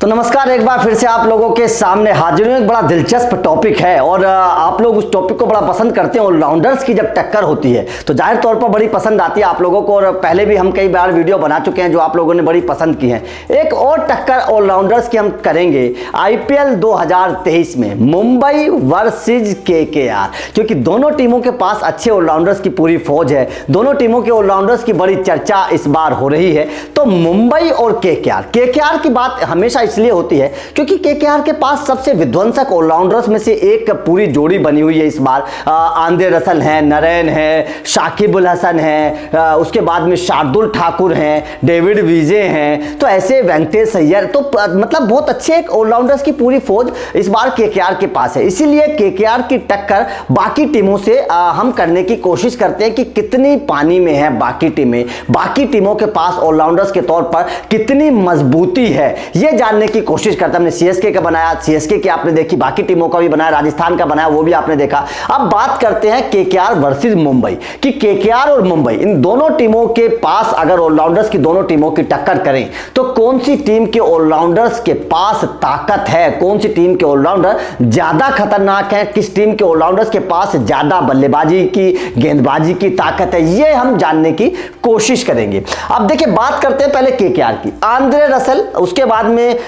तो नमस्कार, एक बार फिर से आप लोगों के सामने हाजिर हूं। एक बड़ा दिलचस्प टॉपिक है और आप लोग उस टॉपिक को बड़ा पसंद करते हैं। ऑलराउंडर्स की जब टक्कर होती है तो जाहिर तौर पर बड़ी पसंद आती है आप लोगों को, और पहले भी हम कई बार वीडियो बना चुके हैं जो आप लोगों ने बड़ी पसंद की है। एक और टक्कर ऑलराउंडर्स की हम करेंगे आईपीएल 2023 में, मुंबई वर्सेज केकेआर, क्योंकि दोनों टीमों के पास अच्छे ऑलराउंडर्स की पूरी फौज है। दोनों टीमों के ऑलराउंडर्स की बड़ी चर्चा इस बार हो रही है। तो मुंबई और केकेआर की बात हमेशा इसलिए होती है क्योंकि केकेआर के पास सबसे विध्वंसक ऑलराउंडर्स में से एक पूरी जोड़ी बनी हुई है इस बार। आंद्रे रसल हैं, नरेन है, शाकिब अल हसन है, उसके बाद में शार्दुल ठाकुर हैं, डेविड विजय हैं, तो ऐसे वेंकटेश अय्यर, तो मतलब बहुत अच्छे ऑलराउंडर्स की पूरी फौज इस बार केकेआर के पास है। इसीलिए केकेआर की टक्कर बाकी टीमों से हम करने की कोशिश करते हैं कि कितनी पानी में है बाकी टीमें, बाकी टीमों के पास ऑलराउंडर्स के तौर पर कितनी मजबूती है, यह जानने की कोशिश करता। हमने सीएसके का बनाया, सीएसके की आपने देखी, बाकी टीमों का भी बनाया, राजस्थान का बनाया, वो भी आपने देखा। अब बात करते हैं केकेआर वर्सेस मुंबई कि केकेआर और मुंबई इन दोनों टीमों के पास अगर ऑलराउंडर्स की दोनों टीमों की टक्कर करें तो कौन सी टीम के ऑलराउंडर्स के पास ताकत है, कौन सी टीम के ऑलराउंडर ज्यादा खतरनाक है, किस टीम के ऑलराउंडर्स के पास ज्यादा बल्लेबाजी की, गेंदबाजी की ताकत है, यह हम जानने की कोशिश करेंगे। अब देखिए, बात करते हैं पहले केकेआर की। आंद्रे रसल, उसके बाद में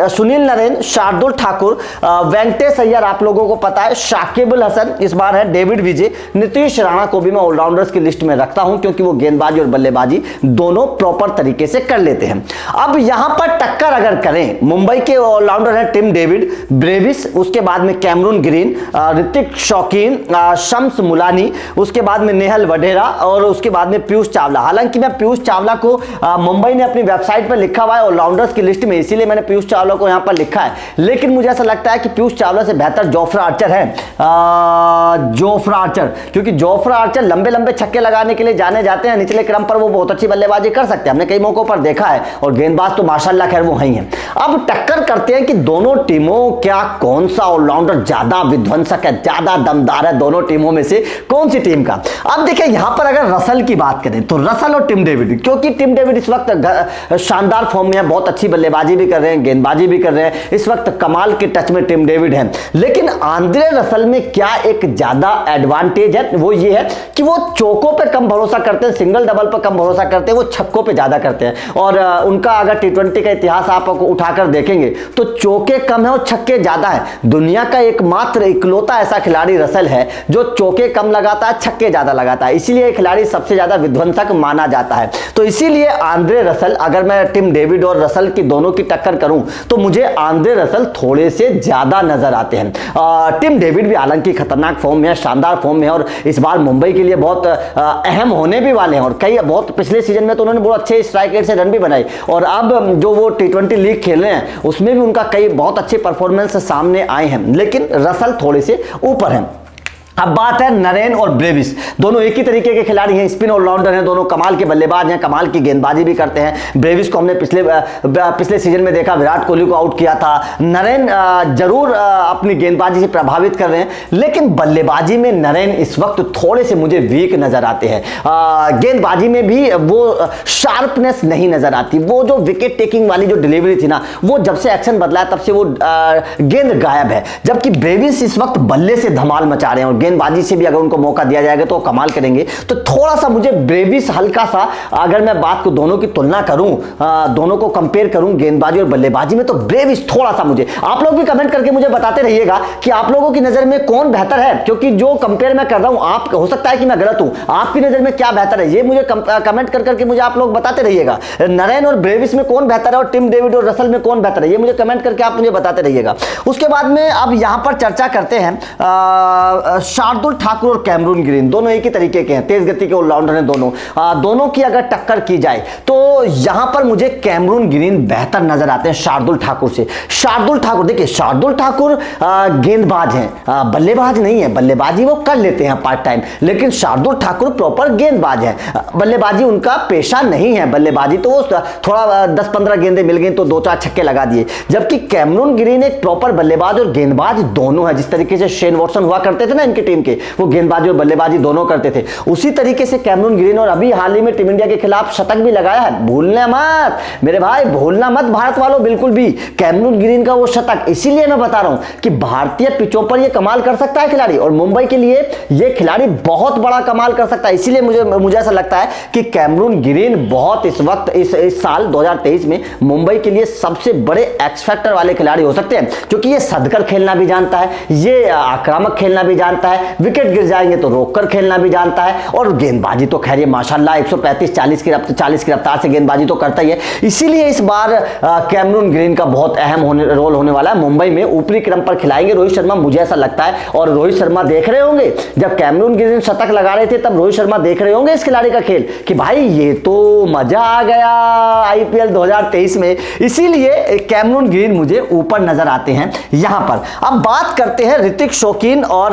सुनील नरेन, शार्दुल ठाकुर, वेंकटेश अय्यर आप लोगों को पता है, शाकिब अल हसन इस बार है, डेविड विजय, नीतीश राणा को भी मैं ऑलराउंडर्स की लिस्ट में रखता हूं क्योंकि वो गेंदबाजी और बल्लेबाजी दोनों प्रॉपर तरीके से कर लेते हैं। अब यहां पर टक्कर अगर करें, मुंबई के ऑलराउंडर है टिम डेविड, ब्रेविस, उसके बाद में कैमरून ग्रीन, ऋतिक शौकीन, शम्स मुलानी, उसके बाद में नेहल वढेरा और उसके बाद में पीयूष चावला। हालांकि मैं पीयूष चावला को मुंबई ने अपनी वेबसाइट पर लिखा हुआ है ऑलराउंडर्स की लिस्ट में, इसीलिए मैंने पीयूष चावला को यहां पर लिखा है, लेकिन मुझे ऐसा लगता है कि पीयूष चावला से बेहतर जोफ्रा आर्चर है, जोफ्रा आर्चर, क्योंकि जोफ्रा आर्चर लंबे लंबे छक्के लगाने के लिए जाने जाते हैं, निचले क्रम पर वो बहुत अच्छी बल्लेबाजी कर सकते हैं, हमने कई मौकों पर देखा है, और गेंदबाज तो माशाल्लाह खैर वो ही है। अब टक्कर करते हैं कि दोनों टीमों क्या कौन सा ऑलराउंडर ज्यादा विध्वंसक है, ज्यादा दमदार है दोनों टीमों में से, कौन सी टीम का। अब देखिए, यहां पर अगर रसल की बात करें तो रसल और टिम डेविड, क्योंकि टिम डेविड इस वक्त शानदार फॉर्म में है, बहुत अच्छी बल्लेबाजी भी कर रहे हैं, गेंदबाजी भी कर रहे हैं, इस वक्त कमाल के टच में टिम डेविड हैं। लेकिन आंद्रे रसल में क्या एक ज्यादा एडवांटेज है, वो ये है कि वो चौकों पे कम भरोसा करते हैं, सिंगल डबल पर कम भरोसा करते हैं, वो छक्कों पे ज्यादा करते हैं। और उनका अगर टी20 का इतिहास आप उठाकर देखेंगे तो चौके कम है और छक्के ज्यादा है। दुनिया का एकमात्र इकलौता ऐसा खिलाड़ी रसल है जो चौके कम लगाता है, छक्के ज्यादा लगाता है, इसीलिए खिलाड़ी सबसे ज्यादा विध्वंसक माना जाता है। तो इसीलिए आंद्रे रसल, अगर मैं टिम डेविड और रसल की दोनों की टक्कर करूं तो मुझे आंद्रे रसल थोड़े से ज्यादा नजर आते हैं। टिम डेविड भी हालांकि खतरनाक फॉर्म में है, शानदार फॉर्म में है, और इस बार मुंबई के लिए बहुत अहम होने भी वाले हैं, और कई बहुत पिछले सीजन में तो उन्होंने बहुत अच्छे स्ट्राइक रेट से रन भी बनाए, और अब जो वो टी20 लीग खेल रहे हैं उसमें भी उनका कई बहुत अच्छे परफॉर्मेंस सामने आए हैं, लेकिन रसल थोड़े से ऊपर हैं। अब बात है नरेन और ब्रेविस, दोनों एक ही तरीके के खिलाड़ी हैं, स्पिन ऑलराउंडर हैं, दोनों कमाल के बल्लेबाज हैं, कमाल की गेंदबाजी भी करते हैं। ब्रेविस को हमने पिछले सीजन में देखा, विराट कोहली को आउट किया था। नरेन जरूर अपनी गेंदबाजी से प्रभावित कर रहे हैं, लेकिन बल्लेबाजी में नरेन इस वक्त थोड़े से मुझे वीक नजर आते हैं। गेंदबाजी में भी वो शार्पनेस नहीं नजर आती, वो जो विकेट टेकिंग वाली जो डिलीवरी थी ना, वो जब से एक्शन बदला है तब से वो गेंद गायब है। जबकि ब्रेविस इस वक्त बल्ले से धमाल मचा रहे हैं, और गेंदबाजी से भी अगर उनको मौका दिया जाएगा तो कमाल करेंगे। तो थोड़ा सा मुझे ब्रेविस हल्का सा, अगर मैं बात को दोनों की तुलना करूं, दोनों को कंपेयर करूं गेंदबाजी और बल्लेबाजी में, तो ब्रेविस थोड़ा सा मुझे, आप लोग भी कमेंट करके मुझे बताते रहिएगा कि आप लोगों की नजर में कौन बेहतर है, क्योंकि जो कंपेयर मैं कर रहा हूं, आप हो सकता है कि मैं गलत हूं, आपकी नजर में क्या बेहतर है ये मुझे कमेंट करके मुझे आप लोग बताते रहिएगा। नरेन और ब्रेविस में कौन बेहतर है और टिम डेविड और रसल में कौन बेहतर है, ये मुझे कमेंट करके आप मुझे बताते रहिएगा। उसके बाद में अब यहां पर चर्चा करते हैं शार्दुल ठाकुर और कैमरून ग्रीन, दोनों एक ही तरीके के हैं, तेज गति के ऑलराउंडर हैं दोनों। दोनों की अगर टक्कर की जाए तो यहां पर मुझे कैमरून ग्रीन बेहतर नजर आते हैं शार्दुल ठाकुर से। शार्दुल ठाकुर, देखिए शार्दुल ठाकुर गेंदबाज हैं, बल्लेबाज नहीं है, बल्लेबाजी वो कर लेते हैं पार्ट टाइम, लेकिन शार्दुल ठाकुर प्रॉपर गेंदबाज है, बल्लेबाजी उनका पेशा नहीं है। बल्लेबाजी तो वो थोड़ा 10-15 गेंदें मिल गई तो 2-4 छक्के लगा दिए, जबकि कैमरून ग्रीन एक प्रॉपर बल्लेबाज और गेंदबाज दोनों है। जिस तरीके से शेन वॉटसन हुआ करते थे ना इनके टीम के, वो गेंदबाजी और बल्लेबाजी दोनों करते थे। उसी तरीके से कैमरून ग्रीन, और अभी हाल ही में टीम इंडिया के खिलाफ शतक भी लगाया है, भूलना मत मेरे भाई, भूलना मत भारत वालों बिल्कुल भी, कैमरून ग्रीन का वो शतक। इसीलिए मैं बता रहा हूं कि भारतीय पिचों पर ये कमाल कर सकता है खिलाड़ी, और मुंबई के लिए ये खिलाड़ी बहुत बड़ा कमाल कर सकता है। इसीलिए मुझे ऐसा लगता है कि कैमरून ग्रीन बहुत इस वक्त इस साल 2023 में मुंबई के लिए सबसे बड़े एक्स फैक्टर वाले खिलाड़ी हो सकते हैं, क्योंकि ये सदकर खेलना भी जानता है, ये आक्रामक खेलना भी जानता है, विकेट गिर जाएंगे तो रोककर खेलना भी जानता है, और गेंदबाजी तो खैर ये माशाल्लाह 135-40 की रफ्तार से गेंदबाजी तो करता ही है। इसीलिए इस बार कैमरून ग्रीन का बहुत अहम रोल होने वाला है। मुंबई में ऊपरी क्रम पर खिलाएंगे रोहित शर्मा, मुझे ऐसा लगता है। और रोहित शर्मा देख रहे होंगे, जब कैमरून ग्रीन शतक लगा रहे थे तब रोहित शर्मा देख रहे होंगे इस खिलाड़ी का खेल कि भाई ये तो मजा आ गया आईपीएल 2023 में। इसीलिए कैमरून ग्रीन मुझे ऊपर नजर आते हैं यहां पर। अब बात करते हैं ऋतिक शौकीन और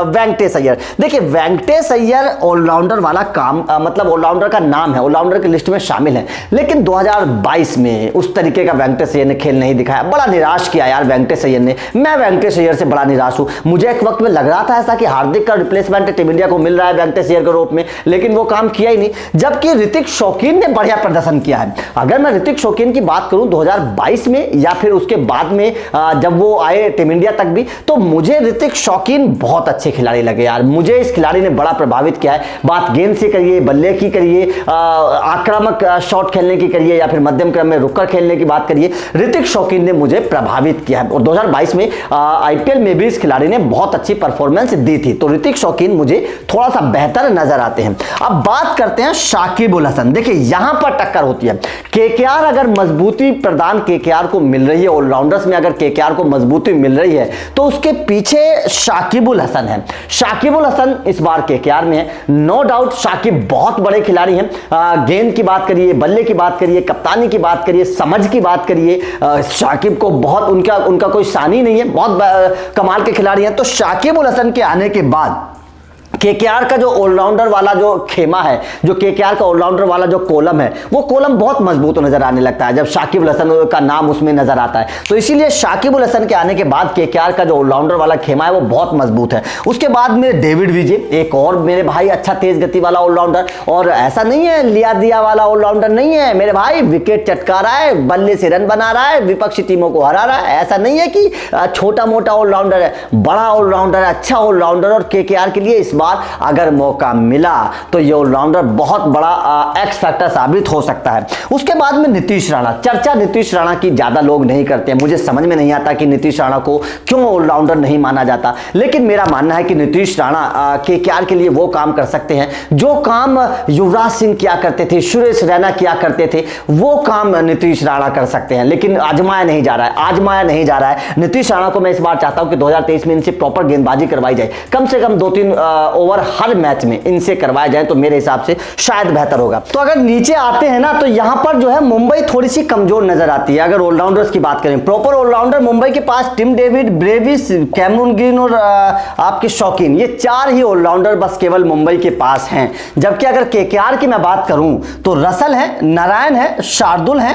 वेंकटेश अय्यर। देखिए वेंकटेश अय्यर ऑलराउंडर वाला काम, मतलब ऑलराउंडर का नाम है, ऑलराउंडर की लिस्ट में शामिल है, लेकिन 2022 में उस तरीके का वेंकटेश अय्यर ने खेल नहीं दिखाया। बड़ा निराश किया यार वेंकटेश अय्यर ने। मैं वेंकटेश अय्यर से बड़ा निराश हूं। मुझे एक वक्त में लग रहा था ऐसा कि हार्दिक का रिप्लेसमेंट टीम इंडिया को मिल रहा है वेंकटेश अय्यर के रूप में, लेकिन वो काम किया ही नहीं। जबकि ऋतिक शौकीन ने बढ़िया प्रदर्शन किया है। अगर मैं ऋतिक शौकीन की बात करूं 2022 में या फिर उसके बाद में जब वो आए टीम इंडिया तक भी, तो मुझे ऋतिक शौकीन बहुत अच्छे खिलाड़ी लगे यार। मुझे इस खिलाड़ी ने बड़ा प्रभावित किया है। बात गेंद से करिए, बल्ले की करिए, आक्रामक शॉट खेलने की करिए, या फिर मध्यम क्रम में रुककर खेलने की बात करिए, ऋतिक शौकीन ने मुझे प्रभावित किया है। और 2022 में आईपीएल में भी इस खिलाड़ी ने बहुत अच्छी परफॉर्मेंस दी थी। तो ऋतिक शौकीन मुझे थोड़ा सा बेहतर नजर आते हैं। अब बात करते हैं शाकिब उल हसन। देखिए यहां पर टक्कर होती है। केकेआर अगर मजबूती प्रदान केकेआर को मिल रही है, ऑलराउंडर्स में अगर केकेआर को मजबूती मिल रही है, तो उसके पीछे शाकिब उल हसन है। शाकिब उल हसन इस बार केकेआर में है, नो डाउट। शाकिब बहुत बड़े खिलाड़ी हैं। गेंद की बात करिए, बल्ले की बात करिए, कप्तानी की बात करिए, समझ की बात करिए, शाकिब को बहुत उनका कोई सानी नहीं है, बहुत कमाल के खिलाड़ी हैं। तो शाकिब उल हसन के आने के बाद केकेआर का जो ऑलराउंडर वाला जो खेमा है, जो केकेआर का ऑलराउंडर वाला जो कॉलम है, वो कॉलम बहुत मजबूत नजर आने लगता है जब शाकिब उल हसन का नाम उसमें नजर आता है। तो इसीलिए शाकिब उल हसन के आने के बाद केकेआर का जो ऑलराउंडर वाला खेमा है वो बहुत मजबूत है। उसके बाद में डेविड विजय, एक और मेरे भाई अच्छा तेज गति वाला ऑलराउंडर, और ऐसा नहीं है लिया दिया वाला ऑलराउंडर नहीं है मेरे भाई, विकेट चटका रहा है, बल्ले से रन बना रहा है, विपक्षी टीमों को हरा रहा है। ऐसा नहीं है कि छोटा मोटा ऑलराउंडर है, बड़ा ऑलराउंडर है, अच्छा ऑलराउंडर। और केकेआर के लिए इस बार अगर मौका मिला तो ये ऑलराउंडर बहुत बड़ा एक्स फैक्टर साबित हो सकता है। उसके बाद में नीतीश राणा। चर्चा नीतीश राणा की ज्यादा लोग नहीं करते हैं। मुझे समझ में नहीं आता कि नीतीश राणा को क्यों ऑलराउंडर नहीं माना जाता, लेकिन मेरा मानना है कि नीतीश राणा केकेआर के लिए वो काम कर सकते हैं जो काम युवराज सिंह किया करते थे, सुरेश रैना किया करते थे, वो काम नीतीश राणा कर सकते हैं। लेकिन आजमाया नहीं जा रहा है। नीतीश राणा को मैं इस बार चाहता हूं कि 2023 में इनसे प्रॉपर गेंदबाजी करवाई जाए, कम से कम 2-3 ओवर हर मैच में इनसे करवाया जाए तो मेरे हिसाब से शायद बेहतर होगा। तो अगर नीचे आते हैं ना, तो यहां पर जो है मुंबई थोड़ी सी कमजोर नजर आती है। अगर ऑलराउंडर्स की बात करें, प्रॉपर ऑलराउंडर मुंबई के पास Tim David, Brevis, Cameron Green और आपके शौकीन, ये 4 ही ऑलराउंडर बस केवल मुंबई के पास हैं। जबकि अगर केकेआर की मैं बात करूं तो रसल है, नारायण है, शार्दुल है,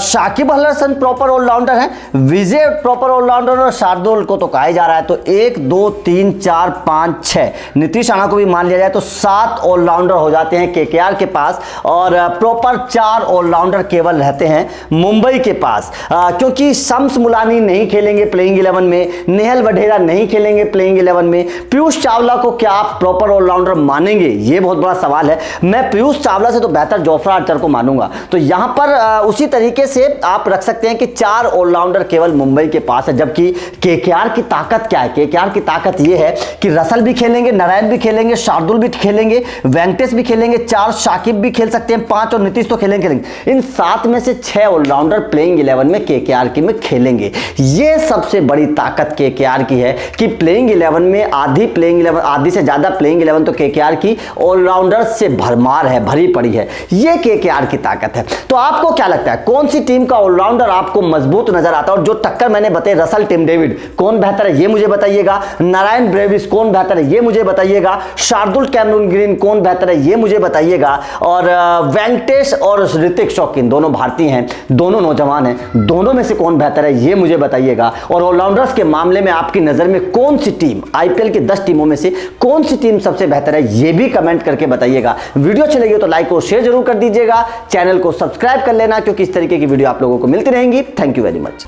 शाकिब अल हसन प्रॉपर ऑलराउंडर है, विजय प्रॉपर ऑलराउंडर, और शार्दुल को तो कहा जा रहा है। तो 1 2 3 4 5 6 नीतीश राणा को भी मान लिया जाए तो 7 ऑलराउंडर हो जाते हैं केकेआर के पास, और प्रॉपर 4 ऑलराउंडर केवल रहते हैं मुंबई के पास। क्योंकि शम्स मुलानी नहीं खेलेंगे प्लेइंग 11 में, नेहल वढेरा नहीं खेलेंगे प्लेइंग 11 में, पीयूष चावला को क्या आप प्रॉपर ऑलराउंडर मानेंगे, ये बहुत बड़ा सवाल है। मैं पीयूष चावला से तो बेहतर जोफ्रा आर्चर को मानूंगा। तो यहां पर उसी तरीके से आप रख सकते हैं कि 4 ऑलराउंडर केवल मुंबई के पास है। जबकि केकेआर की ताकत क्या है? केकेआर की ताकत यह है कि रसल भी खेलेंगे, नारायण भी खेलेंगे, शार्दुल भी खेलेंगे, वेंकटेश भी खेलेंगे, 4 शाकिब भी खेल सकते हैं, 5 और नीतीश तो खेलेंगे। इन 7 में से 6 ऑलराउंडर प्लेइंग 11 में केकेआर की में खेलेंगे। ये सबसे बड़ी ताकत केकेआर की है कि प्लेइंग 11 में आधी से ज्यादा प्लेइंग 11 तो केकेआर की ऑलराउंडर से भरमार है, भरी पड़ी है। ये केकेआर की ताकत है। तो आपको क्या लगता है कौन सी टीम का ऑलराउंडर आपको मजबूत नजर आता है? और जो टक्कर मैंने बताई, रसल टिम डेविड कौन बेहतर है ये मुझे बताइएगा, नारायण ब्रेविस कौन बेहतर है ये मुझे बताइए। बताइएगा, शार्दुल कैमरून ग्रीन कौन बेहतर है ये मुझे बताइएगा, और वेंकटेश और ऋतिक शौकीन दोनों भारतीय हैं, दोनों नौजवान हैं, दोनों में से कौन बेहतर है ये मुझे बताइएगा। और ऑलराउंडर्स के मामले में आपकी नजर में कौन सी टीम, आईपीएल की 10 टीमों में से कौन सी टीम सबसे बेहतर है ये भी कमेंट करके बताइएगा। वीडियो अच्छी लगी तो लाइक और शेयर जरूर कर दीजिएगा, चैनल को सब्सक्राइब कर लेना क्योंकि इस तरीके की वीडियो आप लोगों को मिलती रहेंगी। Thank you very much.